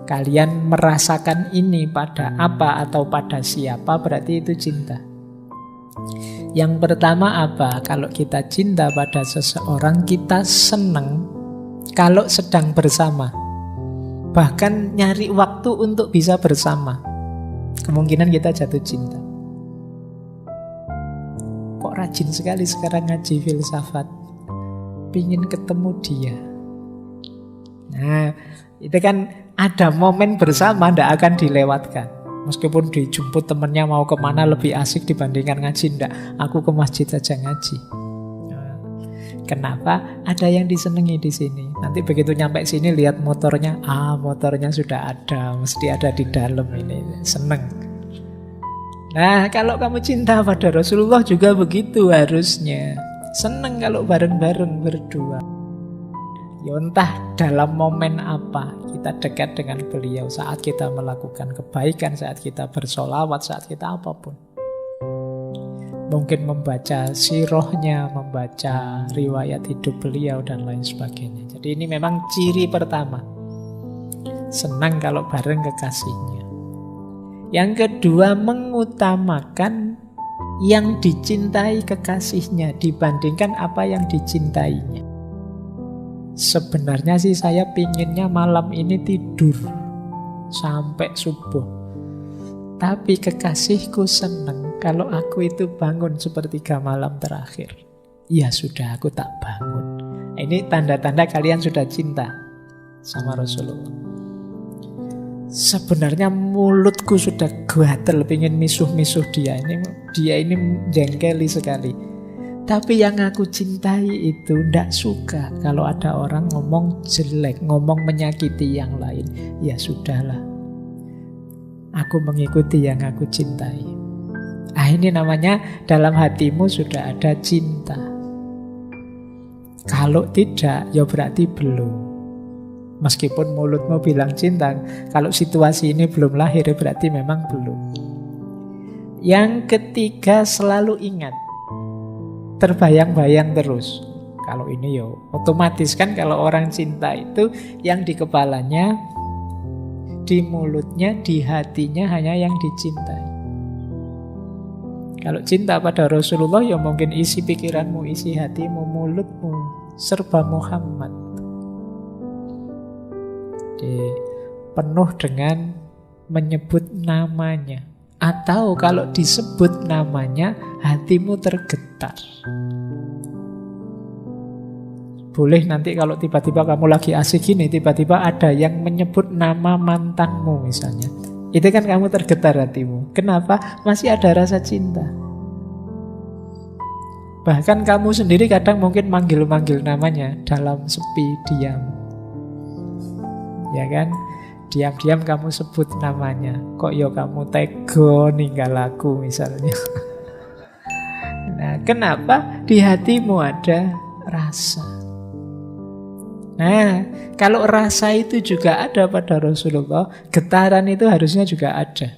Kalian merasakan ini pada apa atau pada siapa, berarti itu cinta. Yang pertama apa? Kalau kita cinta pada seseorang, kita senang kalau sedang bersama. Bahkan nyari waktu untuk bisa bersama. Kemungkinan kita jatuh cinta. Kok rajin sekali sekarang ngaji filsafat. Pingin ketemu dia. Nah, itu kan ada momen bersama, tidak akan dilewatkan. Meskipun dijemput temennya mau kemana lebih asik dibandingkan ngaji, ndak. Aku ke masjid saja ngaji. Kenapa? Ada yang disenangi di sini. Nanti begitu nyampe sini lihat motornya, motornya sudah ada, mesti ada di dalam ini. Seneng. Nah, kalau kamu cinta pada Rasulullah juga begitu harusnya. Seneng kalau bareng-bareng berdua. Ya entah dalam momen apa kita dekat dengan beliau, saat kita melakukan kebaikan, saat kita bersolawat, saat kita apapun. Mungkin membaca sirahnya, membaca riwayat hidup beliau dan lain sebagainya. Jadi ini memang ciri pertama. Senang kalau bareng kekasihnya. Yang kedua, mengutamakan yang dicintai kekasihnya dibandingkan apa yang dicintainya. Sebenarnya sih saya pinginnya malam ini tidur sampai subuh. Tapi kekasihku senang kalau aku itu bangun sepertiga malam terakhir. Ya sudah, aku tak bangun. Ini tanda-tanda kalian sudah cinta sama Rasulullah. Sebenarnya mulutku sudah gatel pengen misuh-misuh dia. Dia ini jengkeli sekali. Tapi yang aku cintai itu ndak suka kalau ada orang ngomong jelek, ngomong menyakiti yang lain. Ya sudahlah, aku mengikuti yang aku cintai. Ini namanya dalam hatimu sudah ada cinta. Kalau tidak, ya berarti belum. Meskipun mulutmu bilang cinta, kalau situasi ini belum lahir, berarti memang belum. Yang ketiga, selalu ingat. Terbayang-bayang terus. Kalau ini yo otomatis kan kalau orang cinta itu yang di kepalanya, di mulutnya, di hatinya hanya yang dicintai. Kalau cinta pada Rasulullah ya mungkin isi pikiranmu, isi hatimu, mulutmu serba Muhammad. Penuh dengan menyebut namanya. Atau kalau disebut namanya, hatimu tergetar. Boleh nanti kalau tiba-tiba kamu lagi asik gini, tiba-tiba ada yang menyebut nama mantanmu misalnya. Itu kan kamu tergetar hatimu. Kenapa? Masih ada rasa cinta. Bahkan kamu sendiri kadang mungkin manggil-manggil namanya dalam sepi, diam. Ya kan? Diam-diam kamu sebut namanya. Kok ya kamu tega ninggal aku misalnya. Nah, kenapa? Di hatimu ada rasa. Nah, kalau rasa itu juga ada pada Rasulullah, getaran itu harusnya juga ada.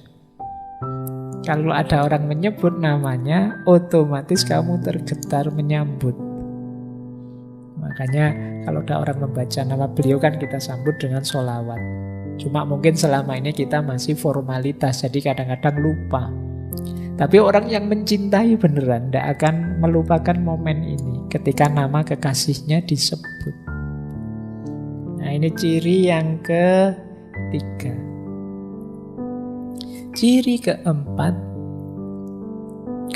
Kalau ada orang menyebut namanya, otomatis kamu tergetar menyambut. Makanya kalau ada orang membaca nama beliau kan kita sambut dengan sholawat. Cuma mungkin selama ini kita masih formalitas, jadi kadang-kadang lupa. Tapi orang yang mencintai beneran tidak akan melupakan momen ini ketika nama kekasihnya disebut. Nah, ini ciri yang ketiga. Ciri keempat,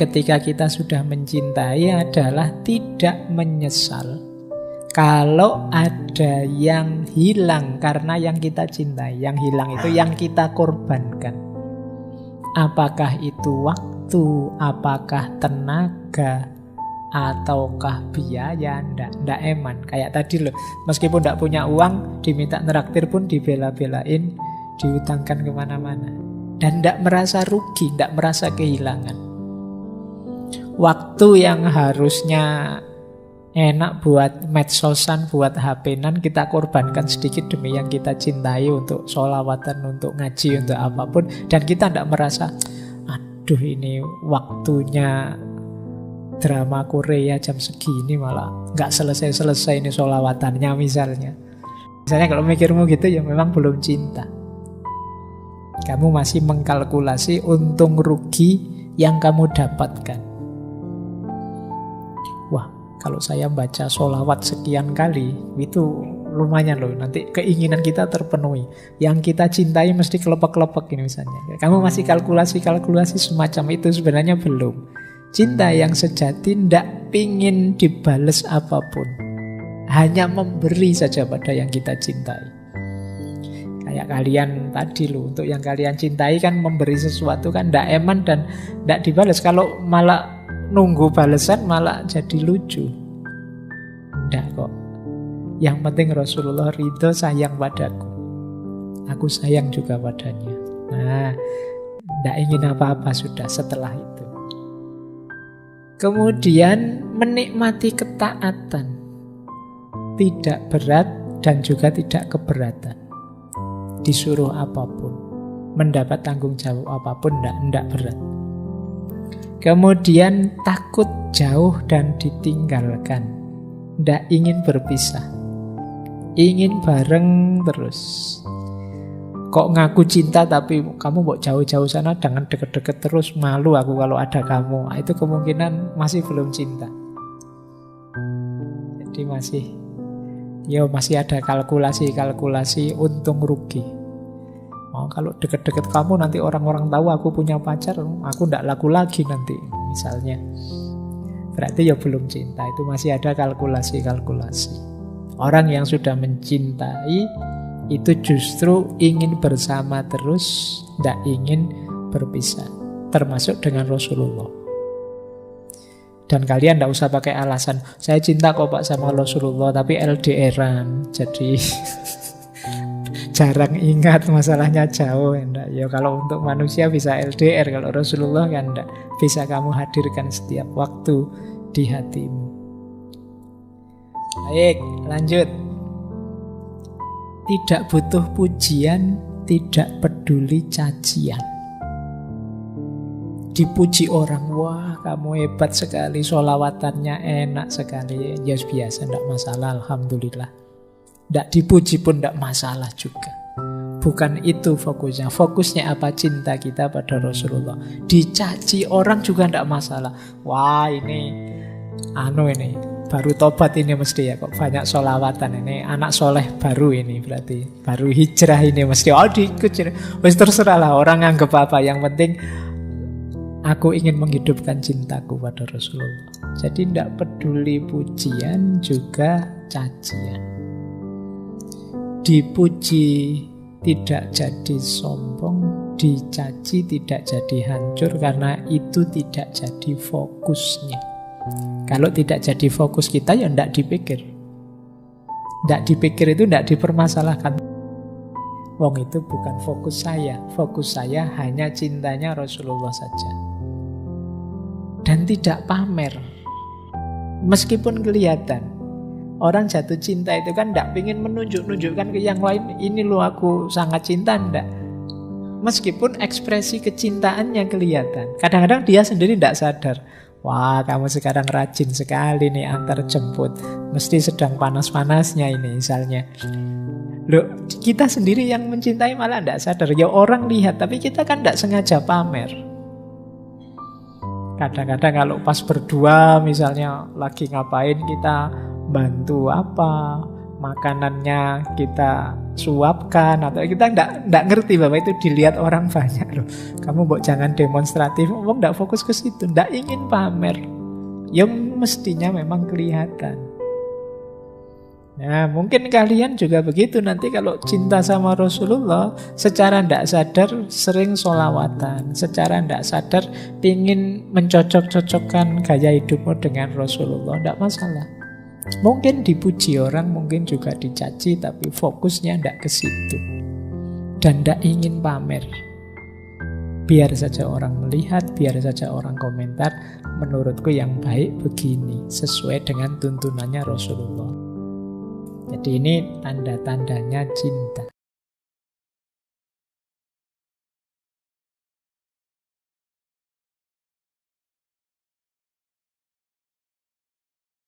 ketika kita sudah mencintai adalah tidak menyesal kalau ada yang hilang karena yang kita cintai. Yang hilang itu yang kita korbankan. Apakah itu waktu, apakah tenaga, ataukah biaya, ndak eman. Kayak tadi loh, meskipun ndak punya uang, diminta neraktir pun dibela-belain, diutangkan kemana-mana. Dan ndak merasa rugi, ndak merasa kehilangan. Waktu yang harusnya enak buat medsosan, buat HP-nan, kita korbankan sedikit demi yang kita cintai, untuk sholawatan, untuk ngaji, untuk apapun. Dan kita tidak merasa, aduh ini waktunya drama Korea jam segini malah gak selesai-selesai ini sholawatannya misalnya. Misalnya kalau mikirmu gitu ya memang belum cinta. Kamu masih mengkalkulasi untung rugi yang kamu dapatkan. Wah, kalau saya baca sholawat sekian kali, itu lumayan loh, nanti keinginan kita terpenuhi. Yang kita cintai mesti kelepek-kelepek ini misalnya. Kamu masih kalkulasi-kalkulasi semacam itu, sebenarnya belum. Cinta yang sejati tidak pingin dibales apapun. Hanya memberi saja pada yang kita cintai. Kayak kalian tadi loh, untuk yang kalian cintai kan memberi sesuatu kan tidak eman dan tidak dibalas. Kalau malah nunggu balasan malah jadi lucu. Tidak kok. Yang penting Rasulullah ridho, sayang padaku. Aku sayang juga padanya. Nah, tidak ingin apa-apa sudah setelah itu. Kemudian menikmati ketaatan. Tidak berat dan juga tidak keberatan. Disuruh apapun, mendapat tanggung jawab apapun, tidak berat. Kemudian takut jauh dan ditinggalkan. Tidak ingin berpisah, ingin bareng terus. Kok ngaku cinta tapi kamu mau jauh-jauh sana, jangan deket-deket terus, malu aku kalau ada kamu. Itu kemungkinan masih belum cinta. Jadi masih ada kalkulasi untung rugi. Kalau deket-deket kamu nanti orang-orang tahu aku punya pacar, aku ndak laku lagi nanti misalnya. Berarti ya belum cinta, itu masih ada kalkulasi-kalkulasi. Orang yang sudah mencintai itu justru ingin bersama terus, ndak ingin berpisah. Termasuk dengan Rasulullah. Dan kalian tidak usah pakai alasan, saya cinta kok Pak sama Rasulullah, tapi LDR-an, jadi jarang ingat, masalahnya jauh. Enggak. Ya kalau untuk manusia bisa LDR, kalau Rasulullah kan enggak. Bisa kamu hadirkan setiap waktu di hatimu. Baik, lanjut. Tidak butuh pujian, tidak peduli cacian. Dipuji orang, wah kamu hebat sekali, sholawatannya enak sekali, ya biasa, tidak masalah, alhamdulillah. Tidak dipuji pun tidak masalah juga. Bukan itu fokusnya. Fokusnya apa? Cinta kita pada Rasulullah. Dicaci orang juga tidak masalah. Wah ini baru tobat ini mesti ya, kok banyak sholawatan ini, anak soleh baru ini, berarti baru hijrah ini mesti. Diikut, wis terserah lah orang anggap apa, yang penting aku ingin menghidupkan cintaku pada Rasulullah. Jadi tidak peduli pujian juga cacian. Dipuji tidak jadi sombong, dicaci tidak jadi hancur, karena itu tidak jadi fokusnya. Kalau tidak jadi fokus kita ya tidak dipikir. Tidak dipikir itu tidak dipermasalahkan. Wong itu bukan fokus saya. Fokus saya hanya cintanya Rasulullah saja. Dan tidak pamer. Meskipun kelihatan. Orang jatuh cinta itu kan tidak ingin menunjukkan ke yang lain, ini loh aku sangat cinta, tidak. Meskipun ekspresi kecintaannya kelihatan. Kadang-kadang dia sendiri tidak sadar. Wah, kamu sekarang rajin sekali nih antar jemput. Mesti sedang panas-panasnya ini misalnya. Loh, kita sendiri yang mencintai malah tidak sadar. Ya orang lihat, tapi kita kan tidak sengaja pamer. Kadang-kadang kalau pas berdua misalnya lagi ngapain, kita bantu apa, makanannya kita suapkan, atau kita tidak ngerti bahwa itu dilihat orang banyak loh. Kamu jangan demonstratif, tidak fokus ke situ, tidak ingin pamer. Yang mestinya memang kelihatan. Nah, mungkin kalian juga begitu nanti kalau cinta sama Rasulullah, secara tidak sadar sering sholawatan, secara tidak sadar ingin mencocok-cocokkan gaya hidupmu dengan Rasulullah, tidak masalah. Mungkin dipuji orang, mungkin juga dicaci, tapi fokusnya tidak ke situ. Dan tidak ingin pamer. Biar saja orang melihat, biar saja orang komentar. Menurutku yang baik begini, sesuai dengan tuntunannya Rasulullah. Jadi ini tanda-tandanya cinta.